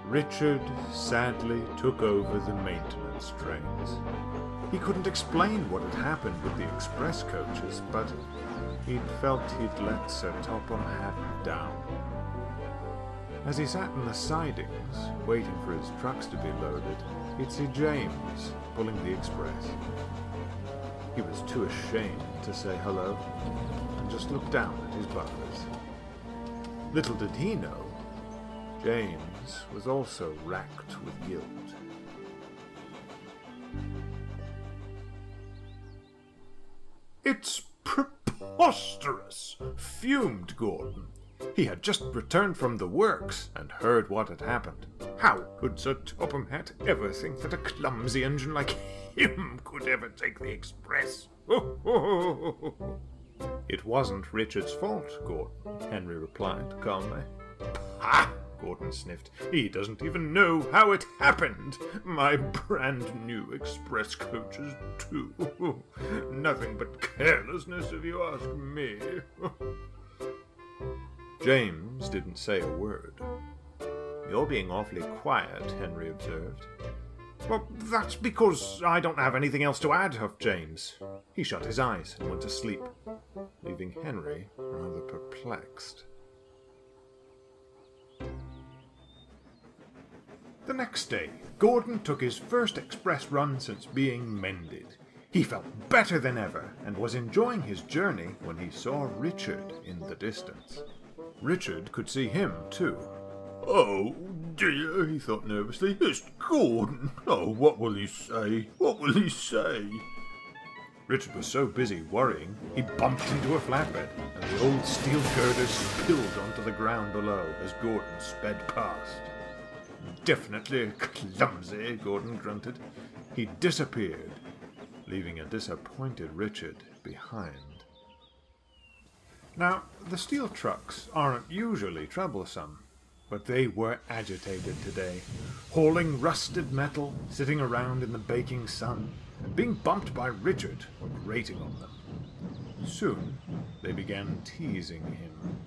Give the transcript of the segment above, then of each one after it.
Richard sadly took over the maintenance trains. He couldn't explain what had happened with the express coaches, but he'd felt he'd let Sir Topham Hatt down. As he sat in the sidings, waiting for his trucks to be loaded, he'd see James pulling the express. He was too ashamed to say hello, and just looked down at his butlers. Little did he know, James was also racked with guilt. "It's preposterous!" fumed Gordon. He had just returned from the works and heard what had happened. How could Sir Topham Hatt ever think that a clumsy engine like him could ever take the express? "It wasn't Richard's fault, Gordon," Henry replied calmly. "Pah!" Gordon sniffed. "He doesn't even know how it happened. My brand new express coaches, too. Nothing but carelessness, if you ask me." James didn't say a word. "You're being awfully quiet," Henry observed. "Well, that's because I don't have anything else to add," huffed James. He shut his eyes and went to sleep, leaving Henry rather perplexed. The next day, Gordon took his first express run since being mended. He felt better than ever and was enjoying his journey when he saw Richard in the distance. Richard could see him, too. "Oh, dear," he thought nervously. "It's Gordon. Oh, what will he say? What will he say?" Richard was so busy worrying, he bumped into a flatbed, and the old steel girders spilled onto the ground below as Gordon sped past. "Definitely clumsy," Gordon grunted. He disappeared, leaving a disappointed Richard behind. Now, the steel trucks aren't usually troublesome, but they were agitated today, hauling rusted metal, sitting around in the baking sun, and being bumped by Richard or grating on them. Soon, they began teasing him.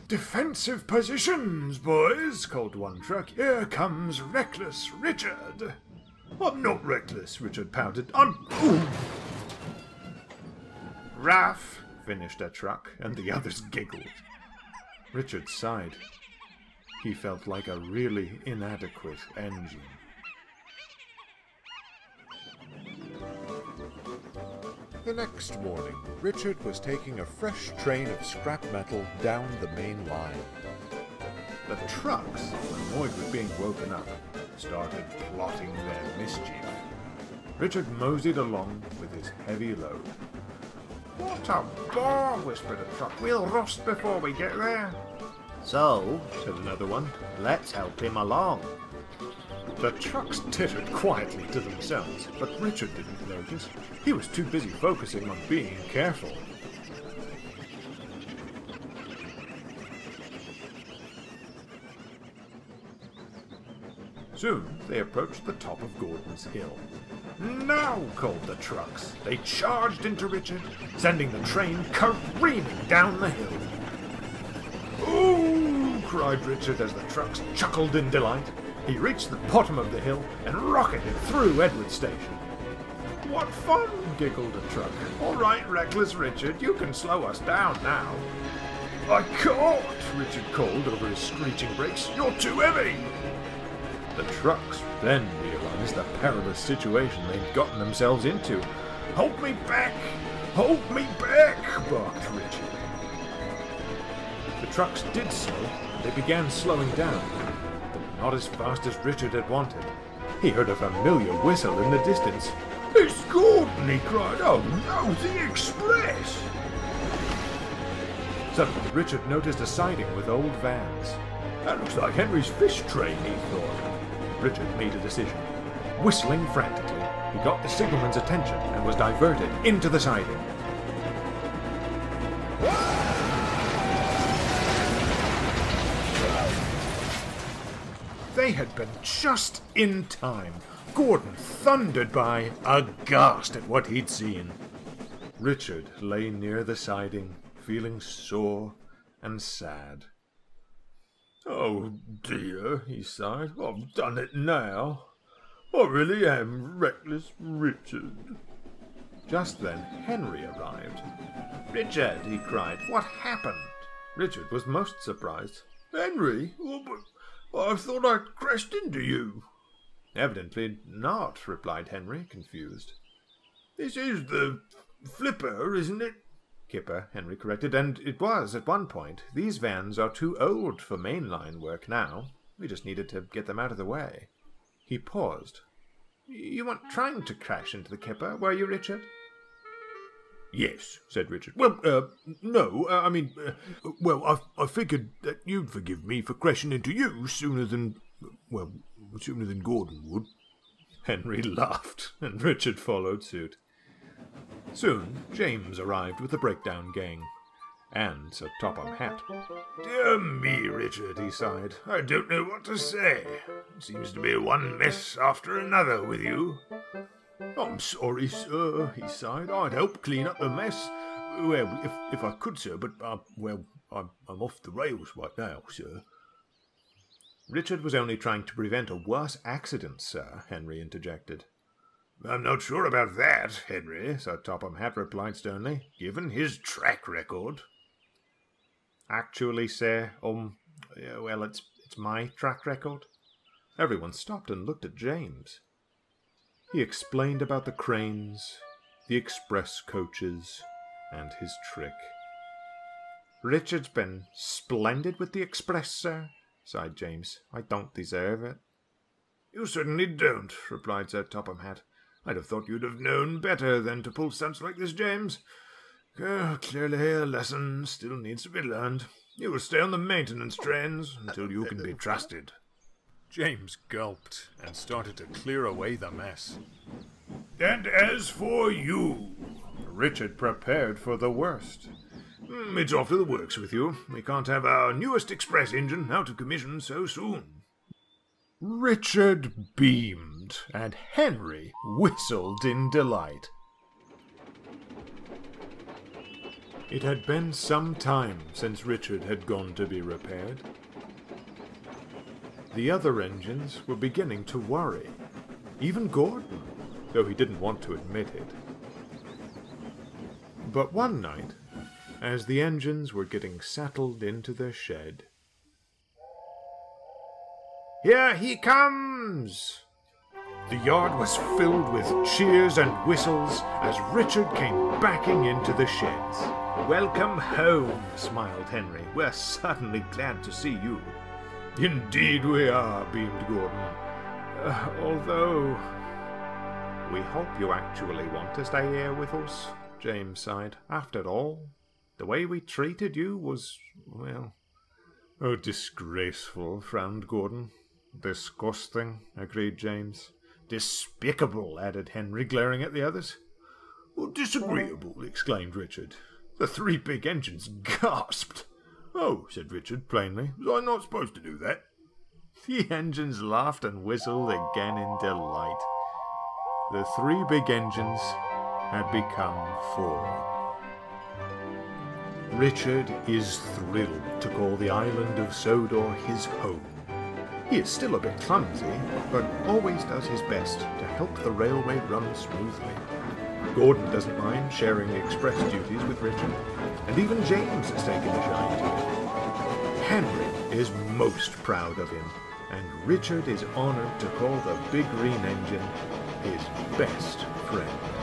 "Defensive positions, boys," called one truck. "Here comes reckless Richard." "I'm not reckless," Richard pouted. "I'm—ooh!" "Rough," finished a truck, and the others giggled. Richard sighed. He felt like a really inadequate engine. The next morning, Richard was taking a fresh train of scrap metal down the main line. The trucks, annoyed with being woken up, started plotting their mischief. Richard moseyed along with his heavy load. "What a bore," whispered a truck. "We'll rust before we get there." "So," said another one, "let's help him along." The trucks tittered quietly to themselves, but Richard didn't notice. He was too busy focusing on being careful. Soon they approached the top of Gordon's Hill. "Now!" called the trucks. They charged into Richard, sending the train careening down the hill. "Ooh!" cried Richard as the trucks chuckled in delight. He reached the bottom of the hill and rocketed through Edward Station. "What fun!" giggled a truck. "All right, reckless Richard, you can slow us down now." "I can't!" Richard called over his screeching brakes. "You're too heavy!" The trucks then realized the perilous situation they'd gotten themselves into. "Hold me back! Hold me back!" barked Richard. The trucks did so, and they began slowing down. Not as fast as Richard had wanted. He heard a familiar whistle in the distance. "It's Gordon!" he cried. "Oh no, the express!" Suddenly, Richard noticed a siding with old vans. "That looks like Henry's fish train," he thought. Richard made a decision. Whistling frantically, he got the signalman's attention and was diverted into the siding. They had been just in time. Gordon thundered by, aghast at what he'd seen. Richard lay near the siding, feeling sore and sad. "Oh dear," he sighed, "I've done it now. I really am reckless Richard." Just then Henry arrived. Richard, he cried, what happened? Richard was most surprised. "Henry? I thought I crashed into you." Evidently not, replied Henry, confused. "This is the Flipper, isn't it?" Kipper, Henry corrected, and it was at one point. These vans are too old for mainline work now. We just needed to get them out of the way. He paused. You weren't trying to crash into the Kipper, were you, Richard? "Yes," said Richard. "Well, no, I figured that you'd forgive me for crashing into you sooner than Gordon would." Henry laughed, and Richard followed suit. Soon, James arrived with the breakdown gang, and Sir Topham Hatt. "Dear me, Richard," he sighed, "I don't know what to say. It seems to be one mess after another with you." "I'm sorry, sir," he sighed. "I'd help clean up the mess. Well, if I could, sir, but, I'm off the rails right now, sir." Richard was only trying to prevent a worse accident, sir, Henry interjected. "I'm not sure about that, Henry," Sir Topham Hatt replied sternly, "given his track record." Actually, sir, well, it's my track record. Everyone stopped and looked at James. He explained about the cranes, the express coaches, and his trick. Richard's been splendid with the express, sir, sighed James. I don't deserve it. "You certainly don't," replied Sir Topham Hatt. "I'd have thought you'd have known better than to pull stunts like this, James. Clearly a lesson still needs to be learned. You will stay on the maintenance trains until you can be trusted." James gulped and started to clear away the mess. "And as for you," Richard prepared for the worst. "It's off to the works with you. We can't have our newest express engine out of commission so soon." Richard beamed, and Henry whistled in delight. It had been some time since Richard had gone to be repaired. The other engines were beginning to worry. Even Gordon, though he didn't want to admit it. But one night, as the engines were getting settled into their shed, "Here he comes!" The yard was filled with cheers and whistles as Richard came backing into the sheds. "Welcome home," smiled Henry. "We're certainly glad to see you." "Indeed we are," beamed Gordon. Although, we hope you actually want to stay here with us, James sighed. After all, the way we treated you was, well... "Oh, disgraceful," frowned Gordon. "Disgusting," agreed James. "Despicable," added Henry, glaring at the others. "Oh, disagreeable," exclaimed Richard. The three big engines gasped. "Oh," said Richard plainly, "was I not supposed to do that?" The engines laughed and whistled again in delight. The three big engines had become four. Richard is thrilled to call the island of Sodor his home. He is still a bit clumsy, but always does his best to help the railway run smoothly. Gordon doesn't mind sharing express duties with Richard, and even James has taken a shine to him. Henry is most proud of him, and Richard is honoured to call the big green engine his best friend.